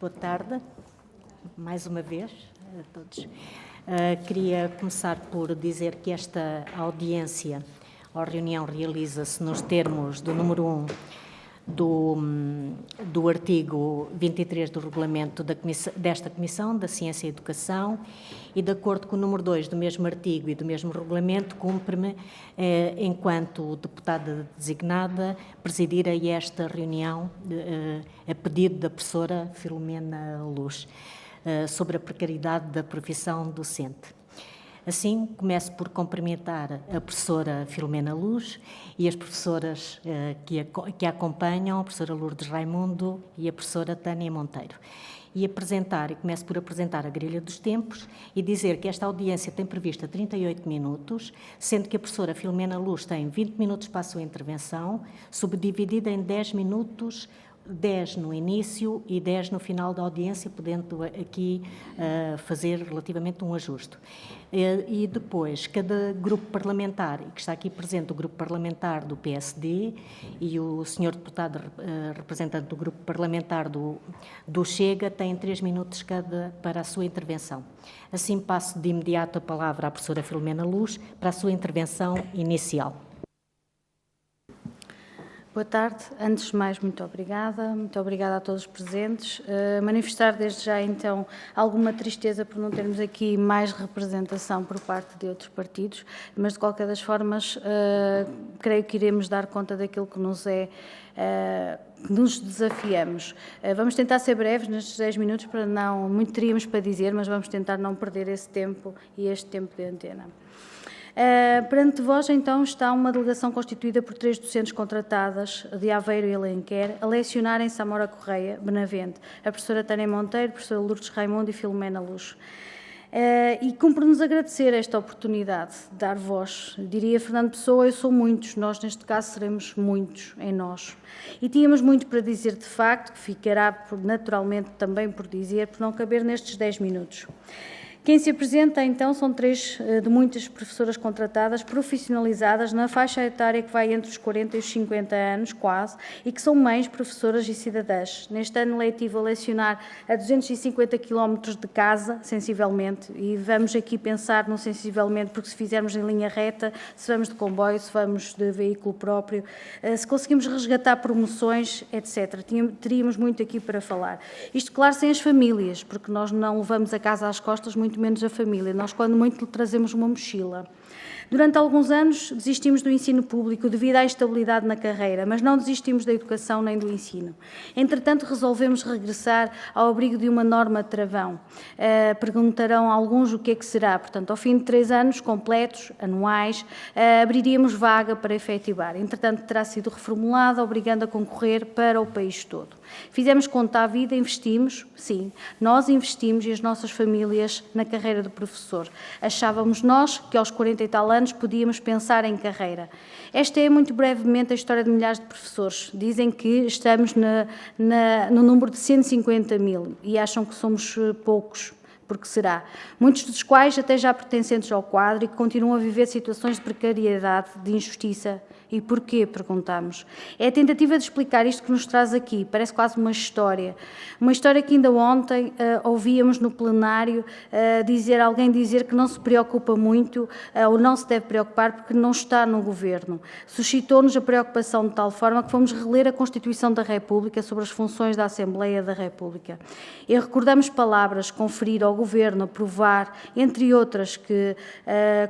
Boa tarde, mais uma vez a todos. Queria começar por dizer que esta audiência ou reunião realiza-se nos termos do número 1 do artigo 23 do regulamento desta Comissão da Ciência e Educação e, de acordo com o número 2 do mesmo artigo e do mesmo regulamento, cumpre-me, enquanto deputada designada, presidir a esta reunião a pedido da professora Filomena Luz sobre a precariedade da profissão docente. Assim, começo por cumprimentar a professora Filomena Luz e as professoras que a acompanham, a professora Lourdes Raimundo e a professora Tânia Monteiro. E começo por apresentar a grelha dos tempos e dizer que esta audiência tem prevista 38 minutos, sendo que a professora Filomena Luz tem 20 minutos para a sua intervenção, subdividida em 10 minutos, 10 no início e 10 no final da audiência, podendo aqui fazer relativamente um ajuste. E depois, cada grupo parlamentar, e que está aqui presente o grupo parlamentar do PSD e o senhor deputado representante do grupo parlamentar do Chega, têm 3 minutos cada para a sua intervenção. Assim, passo de imediato a palavra à professora Filomena Luz para a sua intervenção inicial. Boa tarde. Antes de mais, muito obrigada a todos os presentes. Manifestar desde já, então, alguma tristeza por não termos aqui mais representação por parte de outros partidos, mas, de qualquer das formas, creio que iremos dar conta daquilo que nos nos desafiamos. Vamos tentar ser breves nestes 10 minutos, para não... Muito teríamos para dizer, mas vamos tentar não perder esse tempo e este tempo de antena. Perante vós, então, está uma delegação constituída por 3 docentes contratadas de Aveiro e Alenquer a lecionar em Samora Correia, Benavente, a professora Tânia Monteiro, a professora Lourdes Raimundo e Filomena Luz. E cumpre-nos agradecer esta oportunidade de dar voz. Diria Fernando Pessoa, eu sou muitos, nós neste caso seremos muitos em nós. E tínhamos muito para dizer de facto, que ficará naturalmente também por dizer, por não caber nestes 10 minutos. Quem se apresenta, então, são 3 de muitas professoras contratadas, profissionalizadas na faixa etária que vai entre os 40 e os 50 anos, quase, e que são mães, professoras e cidadãs. Neste ano letivo, a lecionar a 250 km de casa, sensivelmente, e vamos aqui pensar no sensivelmente, porque se fizermos em linha reta, se vamos de comboio, se vamos de veículo próprio, se conseguimos resgatar promoções, etc. Teríamos muito aqui para falar. Isto, claro, sem as famílias, porque nós não levamos a casa às costas, muito menos a família. Nós, quando muito, trazemos uma mochila. Durante alguns anos, desistimos do ensino público devido à instabilidade na carreira, mas não desistimos da educação nem do ensino. Entretanto, resolvemos regressar ao abrigo de uma norma travão. Perguntarão alguns o que é que será. Portanto, ao fim de 3 anos completos, anuais, abriríamos vaga para efetivar. Entretanto, terá sido reformulada, obrigando a concorrer para o país todo. Fizemos conta à vida, investimos, sim, nós investimos e as nossas famílias na carreira do professor. Achávamos nós que aos 40 e tal anos podíamos pensar em carreira. Esta é, muito brevemente, a história de milhares de professores. Dizem que estamos no número de 150 mil e acham que somos poucos, porque será. Muitos dos quais até já pertencentes ao quadro e que continuam a viver situações de precariedade, de injustiça. E porquê, perguntamos. É a tentativa de explicar isto que nos traz aqui, parece quase uma história que ainda ontem ouvíamos no plenário alguém dizer que não se preocupa muito ou não se deve preocupar porque não está no Governo. Suscitou-nos a preocupação de tal forma que fomos reler a Constituição da República sobre as funções da Assembleia da República. E recordamos palavras, conferir ao Governo, aprovar, entre outras que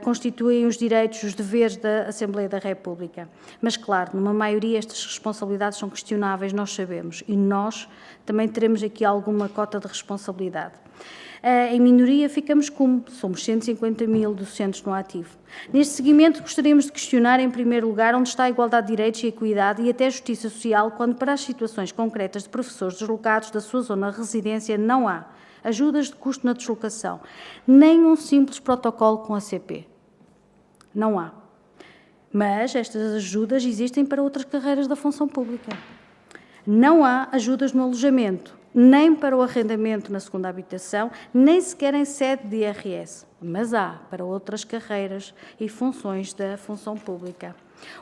constituem os direitos e os deveres da Assembleia da República. Mas, claro, numa maioria estas responsabilidades são questionáveis, nós sabemos, e nós também teremos aqui alguma cota de responsabilidade. Em minoria ficamos como? Somos 150 mil docentes no ativo. Neste seguimento, gostaríamos de questionar, em primeiro lugar, onde está a igualdade de direitos e equidade e até a justiça social, quando para as situações concretas de professores deslocados da sua zona de residência não há ajudas de custo na deslocação, nem um simples protocolo com a CP. Não há. Mas estas ajudas existem para outras carreiras da função pública. Não há ajudas no alojamento, nem para o arrendamento na segunda habitação, nem sequer em sede de IRS. Mas há para outras carreiras e funções da função pública.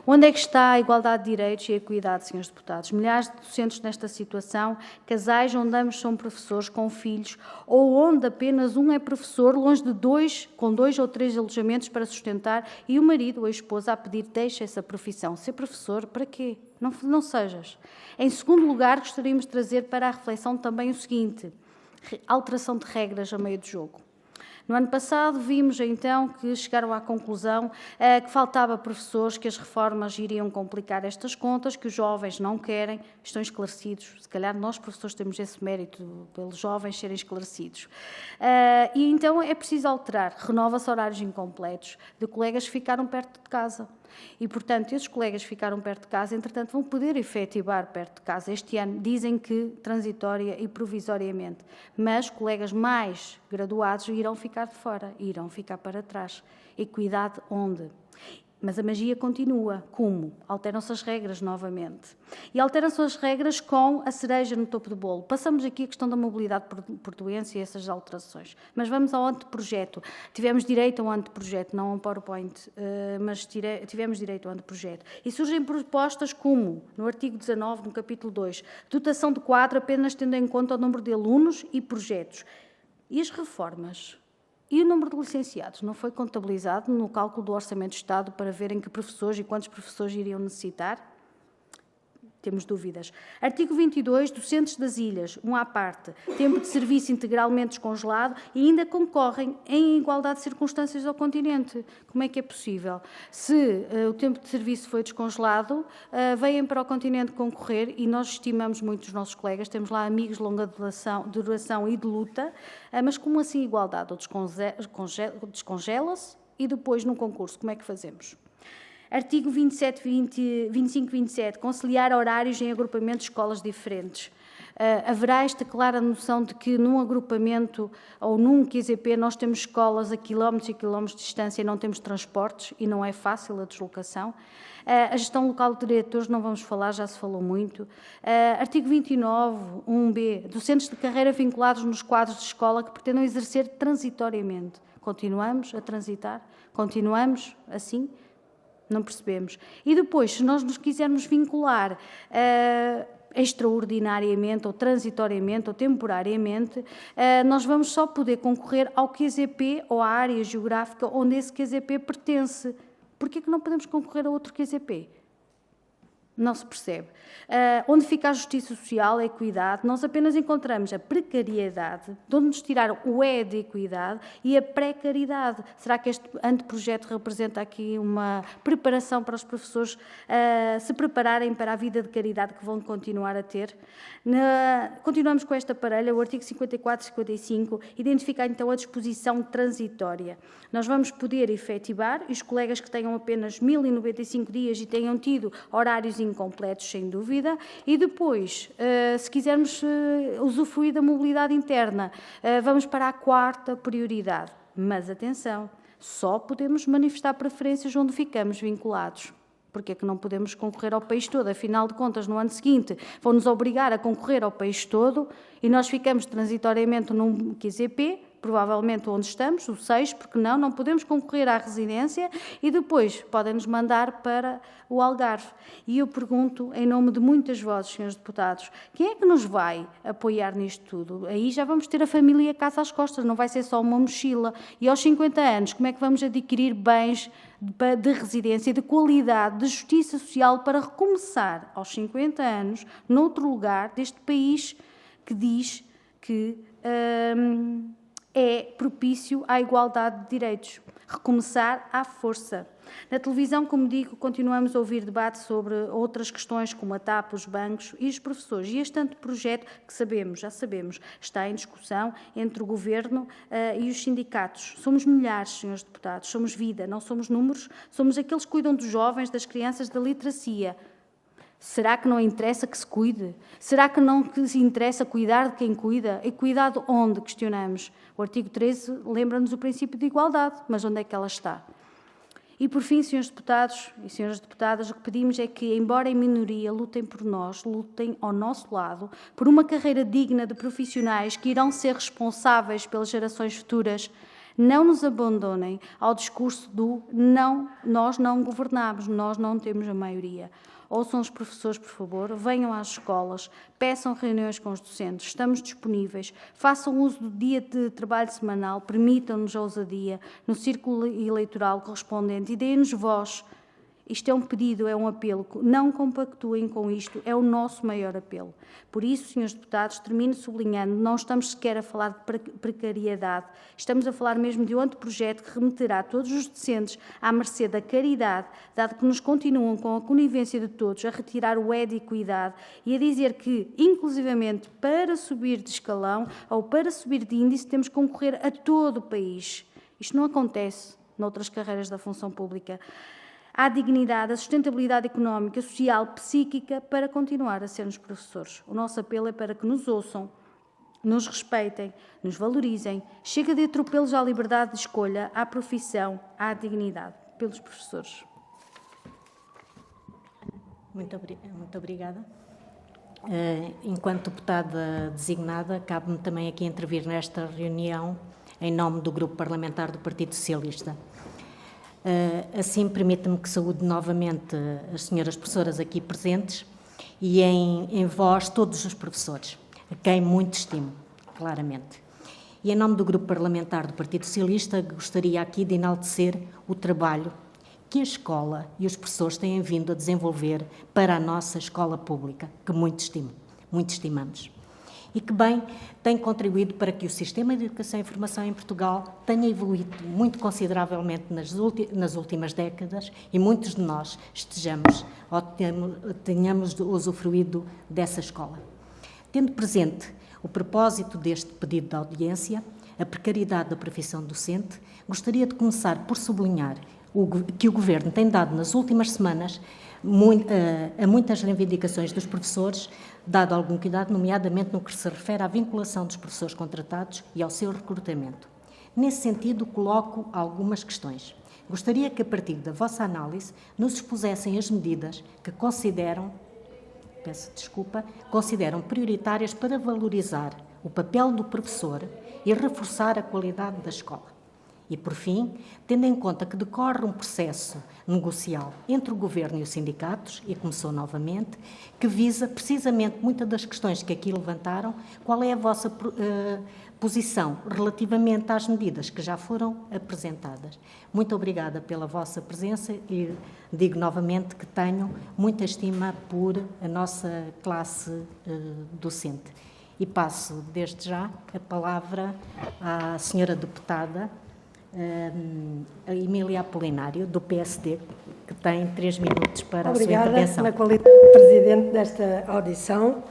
Onde é que está a igualdade de direitos e a equidade, senhores deputados? Milhares de docentes nesta situação, casais onde ambos são professores com filhos, ou onde apenas um é professor, longe de com 2 ou 3 alojamentos para sustentar, e o marido ou a esposa a pedir deixa essa profissão. Ser professor, para quê? Não sejas. Em segundo lugar, gostaríamos de trazer para a reflexão também o seguinte: alteração de regras a meio do jogo. No ano passado vimos então que chegaram à conclusão que faltava professores, que as reformas iriam complicar estas contas, que os jovens não querem, estão esclarecidos. Se calhar nós professores temos esse mérito, pelos jovens serem esclarecidos. E então é preciso alterar, renova-se horários incompletos de colegas que ficaram perto de casa. E, portanto, esses colegas que ficaram perto de casa, entretanto, vão poder efetivar perto de casa. Este ano dizem que transitória e provisoriamente, mas colegas mais graduados irão ficar de fora, irão ficar para trás. Equidade onde? Mas a magia continua. Como? Alteram-se as regras novamente. E alteram-se as regras com a cereja no topo do bolo. Passamos aqui a questão da mobilidade por doença e essas alterações. Mas vamos ao anteprojeto. Tivemos direito a um anteprojeto, não a um PowerPoint, mas tivemos direito ao anteprojeto. E surgem propostas como, no artigo 19, no capítulo 2, dotação de quadro apenas tendo em conta o número de alunos e projetos. E as reformas? E o número de licenciados não foi contabilizado no cálculo do Orçamento de Estado para verem que professores e quantos professores iriam necessitar? Temos dúvidas. Artigo 22, docentes das ilhas, um à parte, tempo de serviço integralmente descongelado e ainda concorrem em igualdade de circunstâncias ao continente. Como é que é possível? Se o tempo de serviço foi descongelado, vêm para o continente concorrer e nós estimamos muito os nossos colegas, temos lá amigos de longa duração e de luta, mas como assim igualdade? Ou descongela-se e depois num concurso, como é que fazemos? Artigo 25 e 27, conciliar horários em agrupamento de escolas diferentes. Haverá esta clara noção de que num agrupamento ou num QZP nós temos escolas a quilómetros e quilómetros de distância e não temos transportes e não é fácil a deslocação. A gestão local de diretores não vamos falar, já se falou muito. Artigo 29, 1b, docentes de carreira vinculados nos quadros de escola que pretendam exercer transitoriamente. Continuamos a transitar? Continuamos assim? Não percebemos. E depois, se nós nos quisermos vincular extraordinariamente, ou transitoriamente, ou temporariamente, nós vamos só poder concorrer ao QZP ou à área geográfica onde esse QZP pertence. Por que não podemos concorrer a outro QZP? Não se percebe. Onde fica a justiça social, a equidade, nós apenas encontramos a precariedade, de onde nos tirar o E de equidade e a precariedade. Será que este anteprojeto representa aqui uma preparação para os professores se prepararem para a vida de caridade que vão continuar a ter? Continuamos com esta parelha, o artigo 54 e 55, identifica então a disposição transitória. Nós vamos poder efetivar, e os colegas que tenham apenas 1095 dias e tenham tido horários incompletos, sem dúvida, e depois, se quisermos usufruir da mobilidade interna, vamos para a quarta prioridade. Mas, atenção, só podemos manifestar preferências onde ficamos vinculados. Porque é que não podemos concorrer ao país todo? Afinal de contas, no ano seguinte, vão-nos obrigar a concorrer ao país todo e nós ficamos transitoriamente num QZP, provavelmente onde estamos, o 6, porque não podemos concorrer à residência e depois podem-nos mandar para o Algarve. E eu pergunto, em nome de muitas vozes, senhores deputados, quem é que nos vai apoiar nisto tudo? Aí já vamos ter a família casa às costas, não vai ser só uma mochila. E aos 50 anos, como é que vamos adquirir bens de residência, de qualidade, de justiça social para recomeçar aos 50 anos, noutro lugar deste país que diz que é propício à igualdade de direitos. Recomeçar à força. Na televisão, como digo, continuamos a ouvir debate sobre outras questões como a TAP, os bancos e os professores. E este anteprojeto, que já sabemos, está em discussão entre o Governo e os sindicatos. Somos milhares, senhores deputados, somos vida, não somos números, somos aqueles que cuidam dos jovens, das crianças, da literacia. Será que não interessa que se cuide? Será que não se interessa cuidar de quem cuida? E cuidado onde? Questionamos. O artigo 13 lembra-nos o princípio de igualdade, mas onde é que ela está? E, por fim, senhores deputados e senhoras deputadas, o que pedimos é que, embora em minoria, lutem por nós, lutem ao nosso lado, por uma carreira digna de profissionais que irão ser responsáveis pelas gerações futuras. Não nos abandonem ao discurso do não, nós não governamos, nós não temos a maioria. Ouçam os professores, por favor, venham às escolas, peçam reuniões com os docentes, estamos disponíveis, façam uso do dia de trabalho semanal, permitam-nos a ousadia no círculo eleitoral correspondente e deem-nos voz. Isto é um pedido, é um apelo. Não compactuem com isto, é o nosso maior apelo. Por isso, senhores deputados, termino sublinhando, não estamos sequer a falar de precariedade, estamos a falar mesmo de um anteprojeto que remeterá todos os docentes à mercê da caridade, dado que nos continuam com a conivência de todos a retirar o E de equidade e a dizer que, inclusivamente, para subir de escalão ou para subir de índice, temos que concorrer a todo o país. Isto não acontece noutras carreiras da função pública. Há dignidade, a sustentabilidade económica, social, psíquica para continuar a sermos professores. O nosso apelo é para que nos ouçam, nos respeitem, nos valorizem. Chega de atropelos à liberdade de escolha, à profissão, à dignidade. Pelos professores. Muito obrigada. Enquanto deputada designada, cabe-me também aqui intervir nesta reunião em nome do Grupo Parlamentar do Partido Socialista. Assim, permita-me que saúde novamente as senhoras professoras aqui presentes e em vós todos os professores, a quem muito estimo, claramente. E em nome do Grupo Parlamentar do Partido Socialista, gostaria aqui de enaltecer o trabalho que a escola e os professores têm vindo a desenvolver para a nossa escola pública, que muito estimo, muito estimamos. E que bem tem contribuído para que o sistema de educação e formação em Portugal tenha evoluído muito consideravelmente nas últimas décadas e muitos de nós estejamos ou tenhamos usufruído dessa escola. Tendo presente o propósito deste pedido de audiência, a precariedade da profissão docente, gostaria de começar por sublinhar que o Governo tem dado nas últimas semanas a muitas reivindicações dos professores, dado algum cuidado, nomeadamente no que se refere à vinculação dos professores contratados e ao seu recrutamento. Nesse sentido, coloco algumas questões. Gostaria que, a partir da vossa análise, nos expusessem as medidas que consideram prioritárias para valorizar o papel do professor e reforçar a qualidade da escola. E, por fim, tendo em conta que decorre um processo negocial entre o Governo e os sindicatos, e começou novamente, que visa precisamente muitas das questões que aqui levantaram, qual é a vossa posição relativamente às medidas que já foram apresentadas? Muito obrigada pela vossa presença e digo novamente que tenho muita estima por a nossa classe docente. E passo, desde já, a palavra à senhora deputada a Emília Apolinário, do PSD, que tem 3 minutos para a sua intervenção. Obrigada, na qualidade de Presidente desta audição.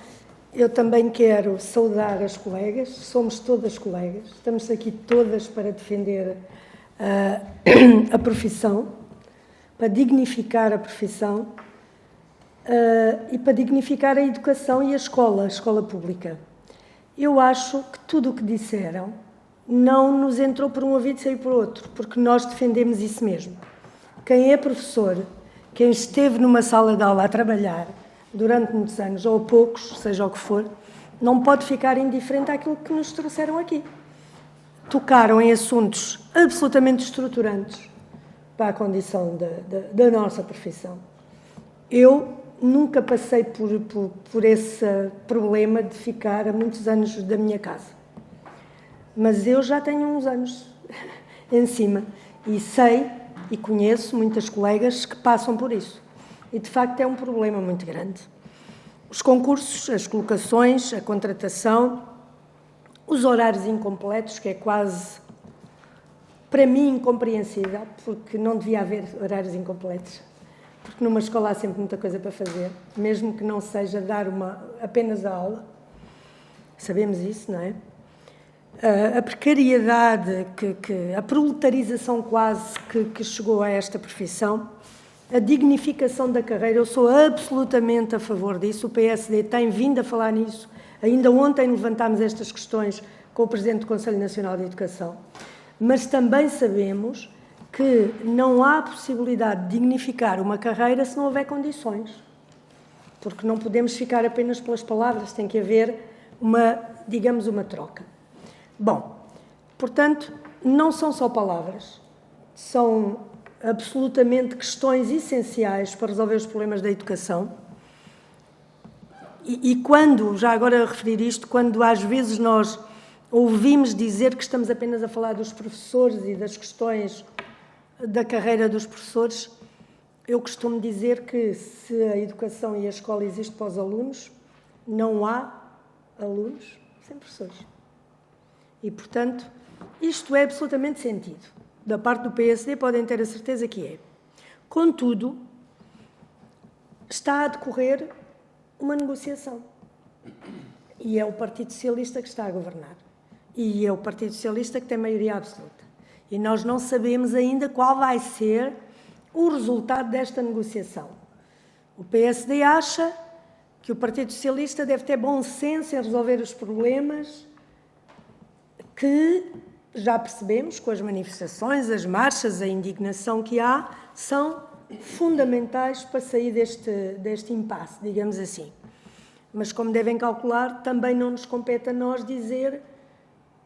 Eu também quero saudar as colegas, somos todas colegas, estamos aqui todas para defender a profissão, para dignificar a profissão e para dignificar a educação e a escola pública. Eu acho que tudo o que disseram não nos entrou por um ouvido e saiu por outro, porque nós defendemos isso mesmo. Quem é professor, quem esteve numa sala de aula a trabalhar durante muitos anos, ou poucos, seja o que for, não pode ficar indiferente àquilo que nos trouxeram aqui. Tocaram em assuntos absolutamente estruturantes para a condição da nossa profissão. Eu nunca passei por esse problema de ficar há muitos anos da minha casa. Mas eu já tenho uns anos em cima e sei e conheço muitas colegas que passam por isso. E, de facto, é um problema muito grande. Os concursos, as colocações, a contratação, os horários incompletos, que é quase, para mim, incompreensível, porque não devia haver horários incompletos. Porque numa escola há sempre muita coisa para fazer, mesmo que não seja dar apenas a aula. Sabemos isso, não é? A precariedade, a proletarização quase que chegou a esta profissão, a dignificação da carreira, eu sou absolutamente a favor disso, o PSD tem vindo a falar nisso, ainda ontem levantámos estas questões com o Presidente do Conselho Nacional de Educação, mas também sabemos que não há possibilidade de dignificar uma carreira se não houver condições, porque não podemos ficar apenas pelas palavras, tem que haver uma troca. Bom, portanto, não são só palavras, são absolutamente questões essenciais para resolver os problemas da educação. E quando, já agora a referir isto, quando às vezes nós ouvimos dizer que estamos apenas a falar dos professores e das questões da carreira dos professores, eu costumo dizer que se a educação e a escola existem para os alunos, não há alunos sem professores. E, portanto, isto é absolutamente sentido. Da parte do PSD podem ter a certeza que é. Contudo, está a decorrer uma negociação. E é o Partido Socialista que está a governar. E é o Partido Socialista que tem maioria absoluta. E nós não sabemos ainda qual vai ser o resultado desta negociação. O PSD acha que o Partido Socialista deve ter bom senso em resolver os problemas que, já percebemos, com as manifestações, as marchas, a indignação que há, são fundamentais para sair deste impasse, digamos assim. Mas, como devem calcular, também não nos compete a nós dizer,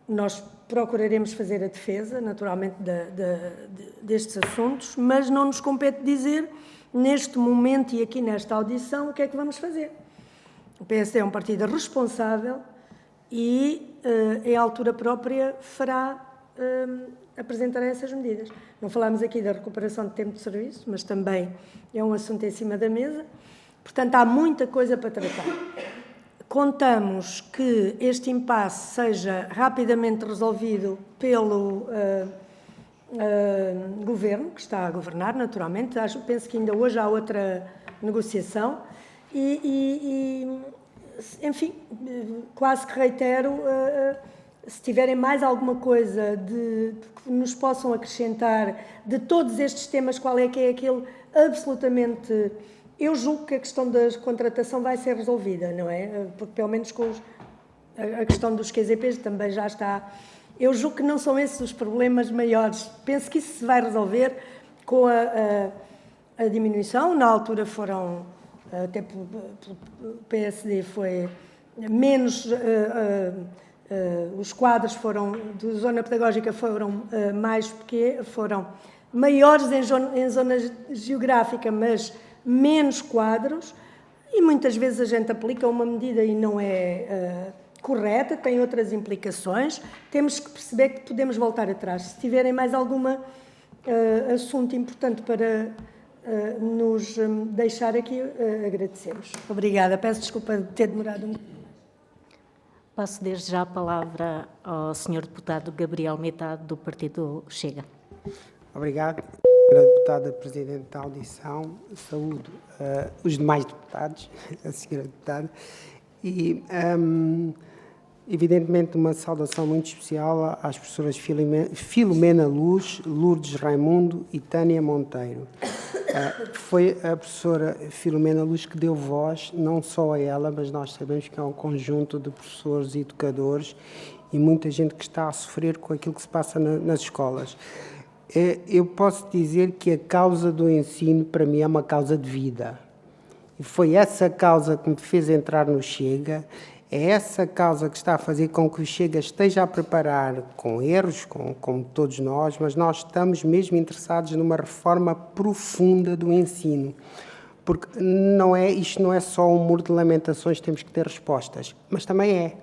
nós procuraremos fazer a defesa, naturalmente, destes assuntos, mas não nos compete dizer, neste momento e aqui nesta audição, o que é que vamos fazer. O PSD é um partido responsável e, em altura própria, apresentará essas medidas. Não falámos aqui da recuperação de tempo de serviço, mas também é um assunto em cima da mesa. Portanto, há muita coisa para tratar. Contamos que este impasse seja rapidamente resolvido pelo Governo, que está a governar, naturalmente. Penso que ainda hoje há outra negociação. Enfim, quase que reitero, se tiverem mais alguma coisa que nos possam acrescentar de todos estes temas, qual é que é aquele absolutamente... Eu julgo que a questão da contratação vai ser resolvida, não é? Porque, pelo menos, com a questão dos QZPs também já está... Eu julgo que não são esses os problemas maiores. Penso que isso se vai resolver com a diminuição. Na altura foram, até pelo PSD, foi menos... os quadros de zona pedagógica foram mais pequenos, foram maiores em zona geográfica, mas menos quadros, e muitas vezes a gente aplica uma medida e não é correta, tem outras implicações. Temos que perceber que podemos voltar atrás. Se tiverem mais algum assunto importante para nos deixar aqui, agradecemos. Obrigada. Peço desculpa de ter demorado um pouco. Passo desde já a palavra ao Sr. Deputado Gabriel Metade, do Partido Chega. Obrigado, Sra. Deputada Presidente da audição. Saúdo os demais deputados, a Sra. Deputada, e, evidentemente, uma saudação muito especial às professoras Filomena Luz, Lourdes Raimundo e Tânia Monteiro. Foi a professora Filomena Luz que deu voz, não só a ela, mas nós sabemos que é um conjunto de professores e educadores e muita gente que está a sofrer com aquilo que se passa nas escolas. Eu posso dizer que a causa do ensino, para mim, é uma causa de vida. E foi essa causa que me fez entrar no Chega, é essa causa que está a fazer com que o Chega esteja a preparar, com erros, como todos nós, mas nós estamos mesmo interessados numa reforma profunda do ensino. Porque isto não é só um muro de lamentações, temos que ter respostas, mas também é.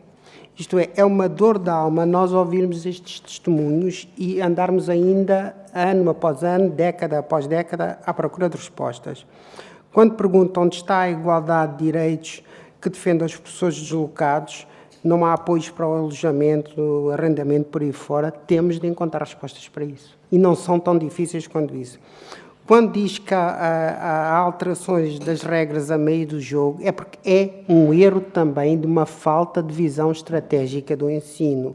Isto é uma dor da alma nós ouvirmos estes testemunhos e andarmos ainda, ano após ano, década após década, à procura de respostas. Quando perguntam onde está a igualdade de direitos que defende os professores deslocados, não há apoios para o alojamento, arrendamento por aí fora, temos de encontrar respostas para isso. E não são tão difíceis quanto isso. Quando diz que há alterações das regras a meio do jogo, é porque é um erro também de uma falta de visão estratégica do ensino.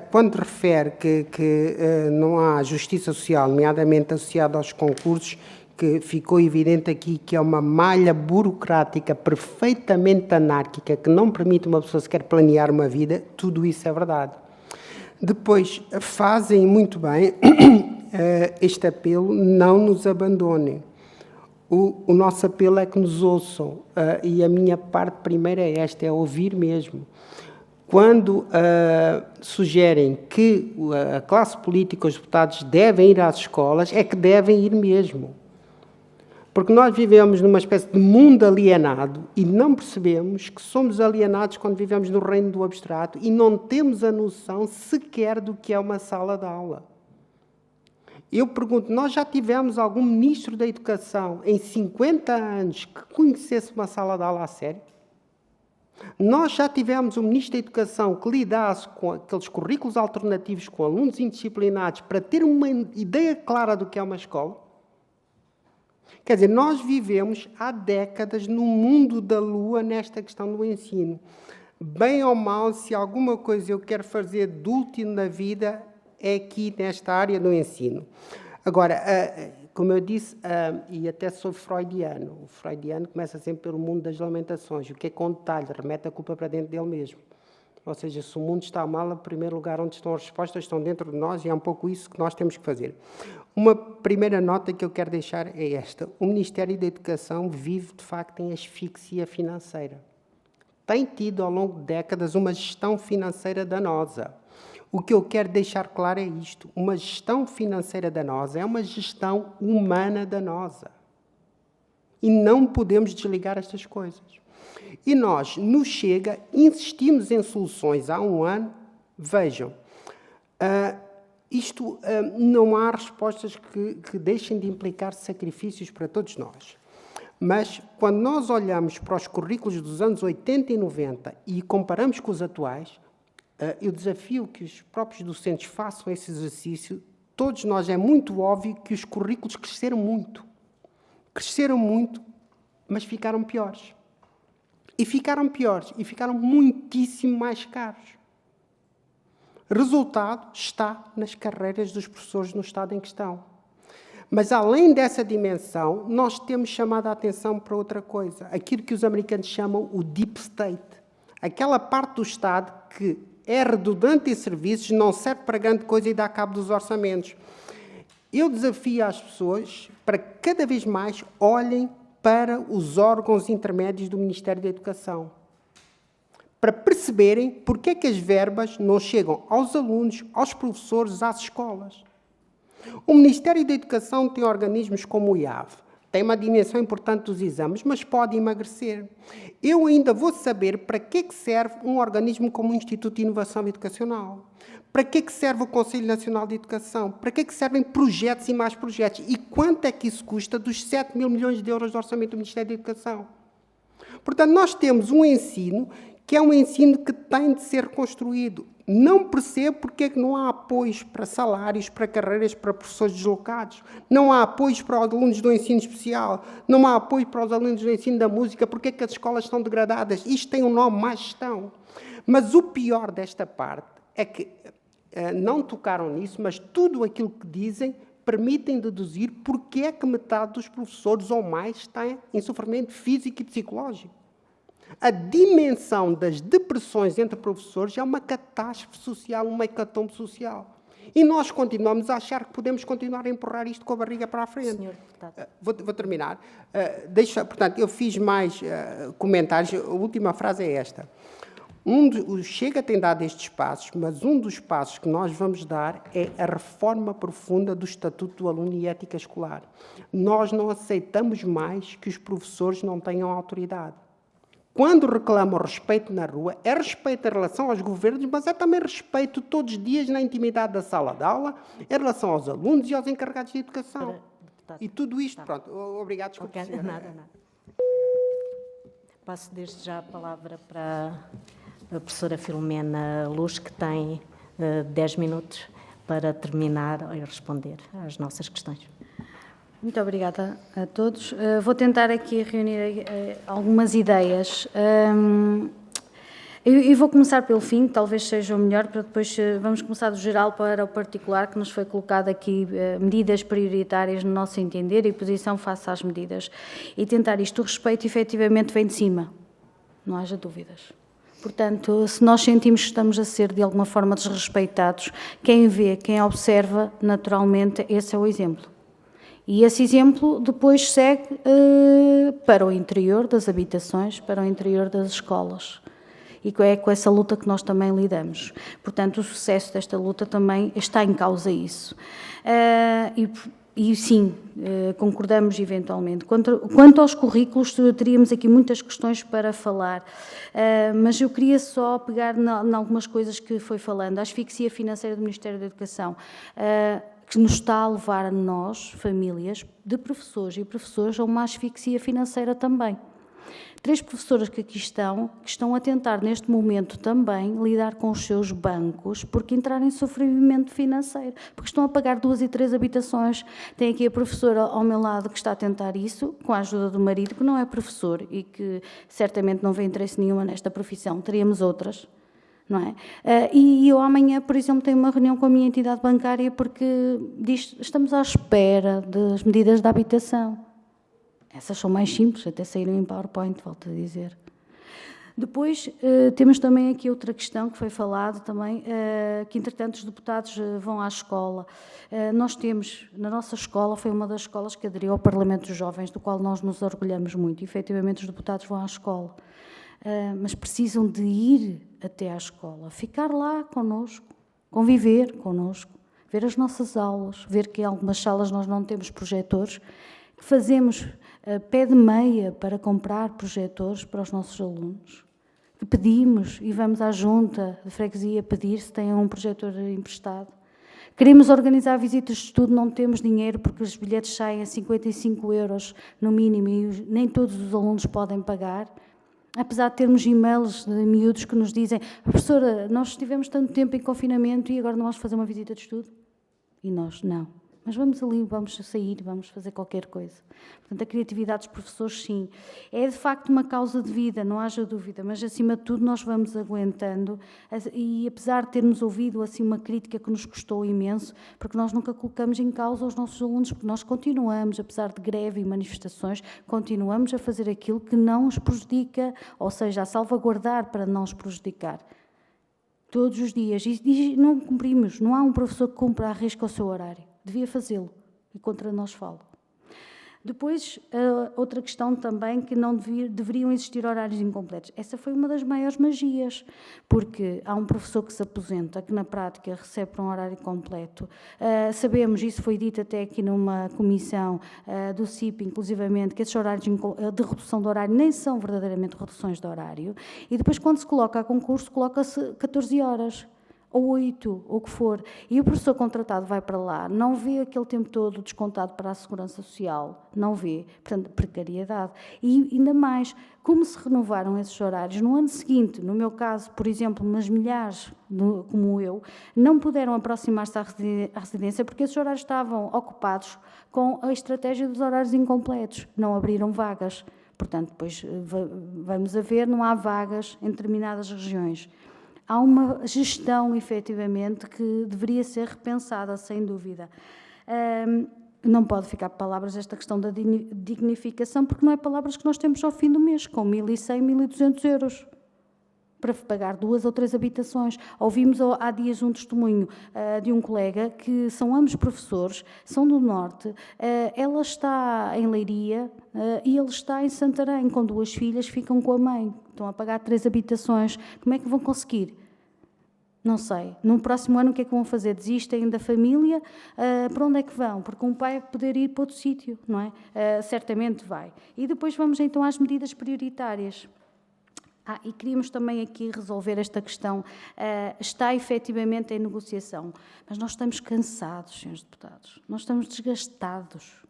Quando refere que não há justiça social, nomeadamente associada aos concursos, que ficou evidente aqui que é uma malha burocrática perfeitamente anárquica, que não permite uma pessoa sequer planear uma vida, tudo isso é verdade. Depois, fazem muito bem este apelo, não nos abandonem. O nosso apelo é que nos ouçam, e a minha parte primeira é esta, é ouvir mesmo. quando sugerem que a classe política, os deputados, devem ir às escolas, é que devem ir mesmo. Porque nós vivemos numa espécie de mundo alienado e não percebemos que somos alienados quando vivemos no reino do abstrato e não temos a noção sequer do que é uma sala de aula. Eu pergunto, nós já tivemos algum ministro da Educação em 50 anos que conhecesse uma sala de aula a sério? Nós já tivemos um ministro da Educação que lidasse com aqueles currículos alternativos com alunos indisciplinados para ter uma ideia clara do que é uma escola? Quer dizer, nós vivemos há décadas no mundo da lua nesta questão do ensino. Bem ou mal, se alguma coisa eu quero fazer de útil na vida, é aqui nesta área do ensino. Agora, como eu disse, e até sou freudiano, o freudiano começa sempre pelo mundo das lamentações. O que é com detalhe? Remete a culpa para dentro dele mesmo. Ou seja, se o mundo está mal, em primeiro lugar, onde estão as respostas, estão dentro de nós, e é um pouco isso que nós temos que fazer. Uma primeira nota que eu quero deixar é esta. O Ministério da Educação vive, de facto, em asfixia financeira. Tem tido, ao longo de décadas, uma gestão financeira danosa. O que eu quero deixar claro é isto. Uma gestão financeira danosa é uma gestão humana danosa. E não podemos desligar estas coisas. E nós, no Chega, insistimos em soluções há um ano. Vejam, não há respostas que deixem de implicar sacrifícios para todos nós. Mas, quando nós olhamos para os currículos dos anos 80 e 90 e comparamos com os atuais, eu desafio que os próprios docentes façam esse exercício. Todos nós, é muito óbvio que os currículos cresceram muito. Cresceram muito, mas ficaram piores. E ficaram piores, e ficaram muitíssimo mais caros. Resultado está nas carreiras dos professores no estado em questão. Mas, além dessa dimensão, nós temos chamado a atenção para outra coisa. Aquilo que os americanos chamam o deep state. Aquela parte do Estado que é redundante em serviços, não serve para grande coisa e dá cabo dos orçamentos. Eu desafio as pessoas para que cada vez mais olhem para os órgãos intermédios do Ministério da Educação, para perceberem porque é que as verbas não chegam aos alunos, aos professores, às escolas. O Ministério da Educação tem organismos como o IAV, tem uma dimensão importante dos exames, mas pode emagrecer. Eu ainda vou saber para que é que serve um organismo como o Instituto de Inovação Educacional. Para que é que serve o Conselho Nacional de Educação? Para que é que servem projetos e mais projetos? E quanto é que isso custa dos 7 mil milhões de euros de orçamento do Ministério da Educação? Portanto, nós temos um ensino que é um ensino que tem de ser construído. Não percebo porque é que não há apoios para salários, para carreiras, para professores deslocados. Não há apoios para os alunos do ensino especial. Não há apoio para os alunos do ensino da música. Porque é que as escolas estão degradadas? Isto tem um nome, má gestão. Mas o pior desta parte é que não tocaram nisso, mas tudo aquilo que dizem permitem deduzir porque é que metade dos professores ou mais está em sofrimento físico e psicológico. A dimensão das depressões entre professores é uma catástrofe social, uma hecatombe social. E nós continuamos a achar que podemos continuar a empurrar isto com a barriga para a frente. Senhor deputado. Vou terminar. Portanto, eu fiz mais comentários. A última frase é esta. O Chega tem dado estes passos, mas um dos passos que nós vamos dar é a reforma profunda do Estatuto do Aluno e Ética Escolar. Nós não aceitamos mais que os professores não tenham autoridade. Quando reclamam respeito na rua, é respeito em relação aos governos, mas é também respeito todos os dias na intimidade da sala de aula, em relação aos alunos e aos encarregados de educação. E tudo isto, pronto. Obrigado, desculpe. Okay. Nada. Passo desde já a palavra para a professora Filomena Luz, que tem 10 minutos para terminar e responder às nossas questões. Muito obrigada a todos. Vou tentar aqui reunir algumas ideias. E vou começar pelo fim, que talvez seja o melhor, para depois vamos começar do geral para o particular, que nos foi colocado aqui medidas prioritárias no nosso entender e posição face às medidas. E tentar isto. O respeito, efetivamente, vem de cima. Não haja dúvidas. Portanto, se nós sentimos que estamos a ser, de alguma forma, desrespeitados, quem vê, quem observa, naturalmente, esse é o exemplo. E esse exemplo depois segue para o interior das habitações, para o interior das escolas. e é com essa luta que nós também lidamos. Portanto, o sucesso desta luta também está em causa isso. E sim, concordamos eventualmente. Quanto aos currículos, teríamos aqui muitas questões para falar, mas eu queria só pegar em algumas coisas que foi falando. A asfixia financeira do Ministério da Educação, que nos está a levar a nós, famílias de professores e professores, a uma asfixia financeira também. 3 professoras que aqui que estão a tentar neste momento também lidar com os seus bancos, porque entrarem em sofrimento financeiro, porque estão a pagar 2 e 3 habitações. Tem aqui a professora ao meu lado que está a tentar isso, com a ajuda do marido, que não é professor e que certamente não vê interesse nenhuma nesta profissão. Teríamos outras, não é? E eu amanhã, por exemplo, tenho uma reunião com a minha entidade bancária porque diz, estamos à espera das medidas de habitação. Essas são mais simples, até saíram em PowerPoint, volto a dizer. Depois, temos também aqui outra questão que foi falada também, que entretanto os deputados vão à escola. Nós temos, na nossa escola, foi uma das escolas que aderiu ao Parlamento dos Jovens, do qual nós nos orgulhamos muito. E, efetivamente, os deputados vão à escola, mas precisam de ir até à escola, ficar lá connosco, conviver connosco, ver as nossas aulas, ver que em algumas salas nós não temos projetores, que fazemos pé de meia para comprar projetores para os nossos alunos, que pedimos e vamos à junta de freguesia pedir se têm um projetor emprestado. Queremos organizar visitas de estudo, não temos dinheiro porque os bilhetes saem a 55 € no mínimo e nem todos os alunos podem pagar. Apesar de termos e-mails de miúdos que nos dizem: professora, nós estivemos tanto tempo em confinamento e agora não vamos fazer uma visita de estudo? E nós, não. Mas vamos ali, vamos sair, vamos fazer qualquer coisa. Portanto, a criatividade dos professores, sim. É, de facto, uma causa de vida, não haja dúvida, mas, acima de tudo, nós vamos aguentando e, apesar de termos ouvido, assim, uma crítica que nos custou imenso, porque nós nunca colocamos em causa os nossos alunos, porque nós continuamos, apesar de greve e manifestações, continuamos a fazer aquilo que não os prejudica, ou seja, a salvaguardar para não os prejudicar. Todos os dias. E não cumprimos. Não há um professor que cumpra à risca o seu horário. Devia fazê-lo, e contra nós falo. Depois, outra questão também, que não deveriam existir horários incompletos. Essa foi uma das maiores magias, porque há um professor que se aposenta, que na prática recebe para um horário completo. Sabemos, isso foi dito até aqui numa comissão do CIP, inclusivamente, que esses horários de redução de horário nem são verdadeiramente reduções de horário. E depois, quando se coloca a concurso, coloca-se 14 horas. Ou 8, ou o que for, e o professor contratado vai para lá, não vê aquele tempo todo descontado para a Segurança Social, não vê, portanto, precariedade. E ainda mais, como se renovaram esses horários, no ano seguinte, no meu caso, por exemplo, umas milhares, como eu, não puderam aproximar-se à residência porque esses horários estavam ocupados com a estratégia dos horários incompletos, não abriram vagas. Portanto, depois vamos a ver, não há vagas em determinadas regiões. Há uma gestão, efetivamente, que deveria ser repensada, sem dúvida. Não pode ficar palavras esta questão da dignificação, porque não é palavras que nós temos ao fim do mês, com 1.100, 1.200 euros, para pagar 2 ou 3 habitações. Ouvimos há dias um testemunho de um colega, que são ambos professores, são do Norte, ela está em Leiria e ele está em Santarém, com 2 filhas, ficam com a mãe, estão a pagar 3 habitações. Como é que vão conseguir? Não sei. No próximo ano o que é que vão fazer? Desistem da família? Para onde é que vão? Porque um pai vai poder ir para outro sítio, não é? Certamente vai. E depois vamos então às medidas prioritárias. E queríamos também aqui resolver esta questão. Está efetivamente em negociação, mas nós estamos cansados, senhores deputados. Nós estamos desgastados.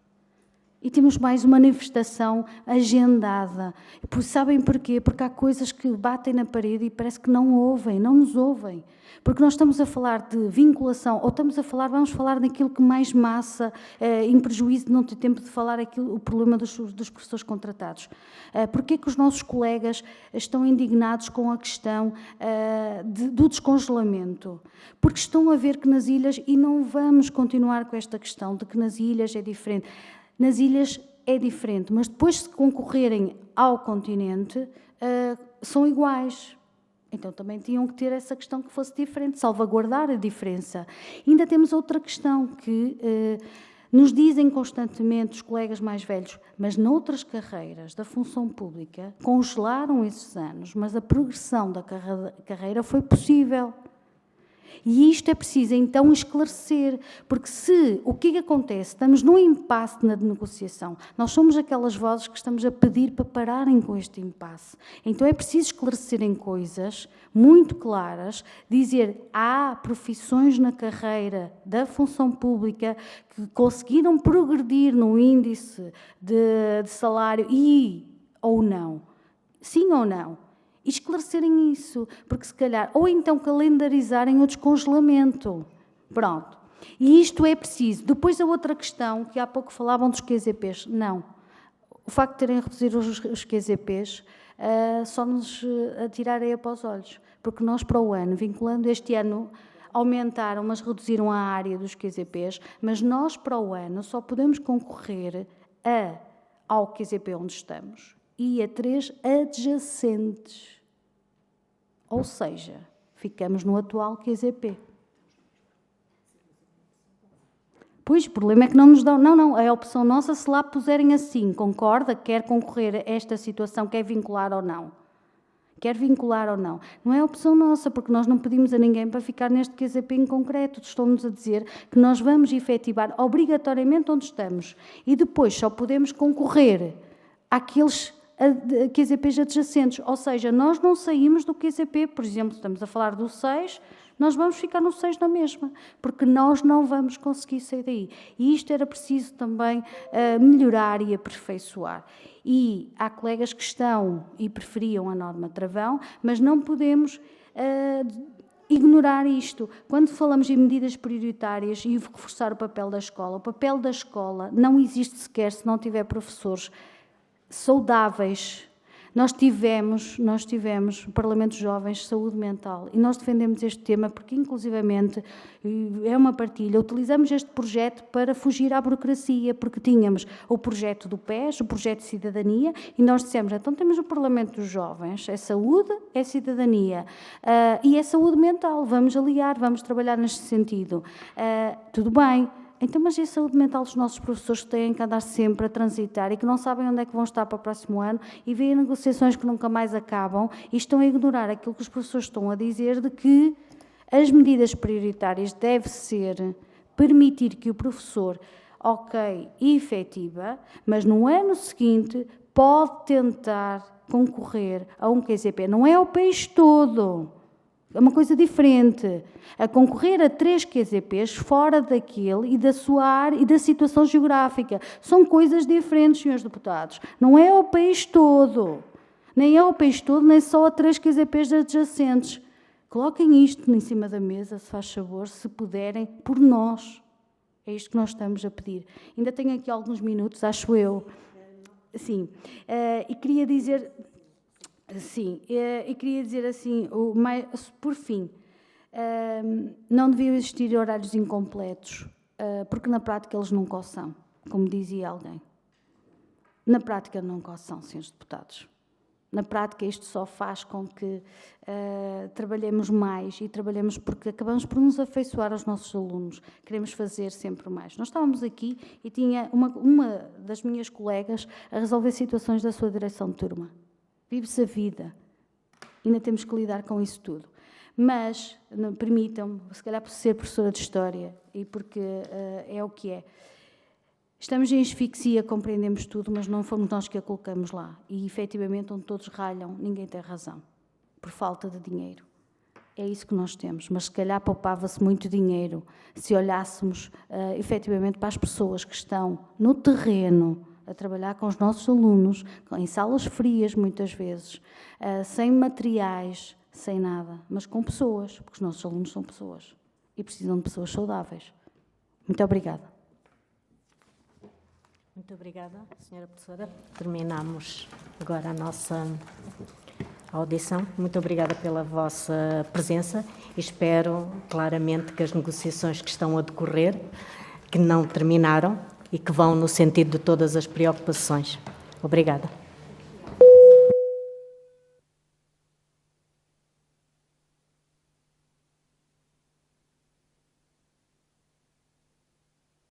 E temos mais uma manifestação agendada. Sabem porquê? Porque há coisas que batem na parede e parece que não ouvem, não nos ouvem. Porque nós estamos a falar de vinculação, ou vamos falar daquilo que mais massa, em prejuízo de não ter tempo de falar o problema dos professores contratados. Porquê que os nossos colegas estão indignados com a questão do descongelamento? Porque estão a ver que nas ilhas, e não vamos continuar com esta questão de que nas ilhas é diferente. Nas ilhas é diferente, mas depois, se concorrerem ao continente, são iguais. Então, também tinham que ter essa questão que fosse diferente, salvaguardar a diferença. E ainda temos outra questão, que Nos dizem constantemente os colegas mais velhos, mas noutras carreiras da função pública congelaram esses anos, mas a progressão da carreira foi possível. E isto é preciso, então, esclarecer, porque o que acontece? Estamos num impasse na negociação. Nós somos aquelas vozes que estamos a pedir para pararem com este impasse. Então é preciso esclarecerem coisas muito claras, dizer, há profissões na carreira da função pública que conseguiram progredir no índice de salário ou não. Sim ou não? E esclarecerem isso, porque se calhar, ou então calendarizarem o descongelamento. Pronto. E isto é preciso. Depois a outra questão, que há pouco falavam dos QZPs. Não. O facto de terem reduzido os QZPs só nos atira areia para os olhos. Porque nós para o ano, vinculando este ano, aumentaram, mas reduziram a área dos QZPs, mas nós para o ano só podemos concorrer ao QZP onde estamos e a 3 adjacentes. Ou seja, ficamos no atual QZP. Pois, o problema é que não nos dão... Não, é a opção nossa se lá puserem assim. Concorda? Quer concorrer a esta situação? Quer vincular ou não? Quer vincular ou não? Não é opção nossa, porque nós não pedimos a ninguém para ficar neste QZP em concreto. Estão-nos a dizer que nós vamos efetivar obrigatoriamente onde estamos. E depois só podemos concorrer àqueles QZPs adjacentes, ou seja, nós não saímos do QZP, por exemplo, estamos a falar do 6, nós vamos ficar no 6 na mesma, porque nós não vamos conseguir sair daí. E isto era preciso também melhorar e aperfeiçoar. E há colegas que estão e preferiam a norma travão, mas não podemos ignorar isto. Quando falamos em medidas prioritárias e reforçar o papel da escola não existe sequer se não tiver professores saudáveis. Nós tivemos no Parlamento Jovens saúde mental e nós defendemos este tema porque, inclusivamente, é uma partilha. Utilizamos este projeto para fugir à burocracia, porque tínhamos o projeto do PES, o projeto de cidadania, e nós dissemos, então temos o Parlamento dos Jovens, é saúde, é cidadania e é saúde mental, vamos aliar, vamos trabalhar neste sentido. Tudo bem. Então, mas e a saúde mental dos nossos professores que têm que andar sempre a transitar e que não sabem onde é que vão estar para o próximo ano e veem negociações que nunca mais acabam e estão a ignorar aquilo que os professores estão a dizer de que as medidas prioritárias deve ser permitir que o professor, efetiva, mas no ano seguinte pode tentar concorrer a um QZP. Não é o país todo. É uma coisa diferente. A concorrer a 3 QZPs fora daquele e da sua área e da situação geográfica. São coisas diferentes, senhores deputados. Não é o país todo. Nem é o país todo, nem só a 3 QZPs adjacentes. Coloquem isto em cima da mesa, se faz favor, se puderem, por nós. É isto que nós estamos a pedir. Ainda tenho aqui alguns minutos, acho eu. Sim. E queria dizer... Sim, e queria dizer assim, por fim, não deviam existir horários incompletos, porque na prática eles nunca o são, como dizia alguém. Na prática nunca o são, senhores deputados. Na prática isto só faz com que trabalhemos mais e trabalhemos porque acabamos por nos afeiçoar aos nossos alunos. Queremos fazer sempre mais. Nós estávamos aqui e tinha uma das minhas colegas a resolver situações da sua direção de turma. Vive-se a vida. Ainda temos que lidar com isso tudo. Mas, permitam-me, se calhar por ser professora de História e porque é o que é, estamos em asfixia, compreendemos tudo, mas não fomos nós que a colocamos lá. E, efetivamente, onde todos ralham, ninguém tem razão. Por falta de dinheiro. É isso que nós temos. Mas, se calhar, poupava-se muito dinheiro se olhássemos, efetivamente, para as pessoas que estão no terreno, a trabalhar com os nossos alunos, em salas frias, muitas vezes, sem materiais, sem nada, mas com pessoas, porque os nossos alunos são pessoas e precisam de pessoas saudáveis. Muito obrigada. Muito obrigada, senhora professora. Terminamos agora a nossa audição. Muito obrigada pela vossa presença e espero claramente que as negociações que estão a decorrer, que não terminaram, e que vão no sentido de todas as preocupações. Obrigada.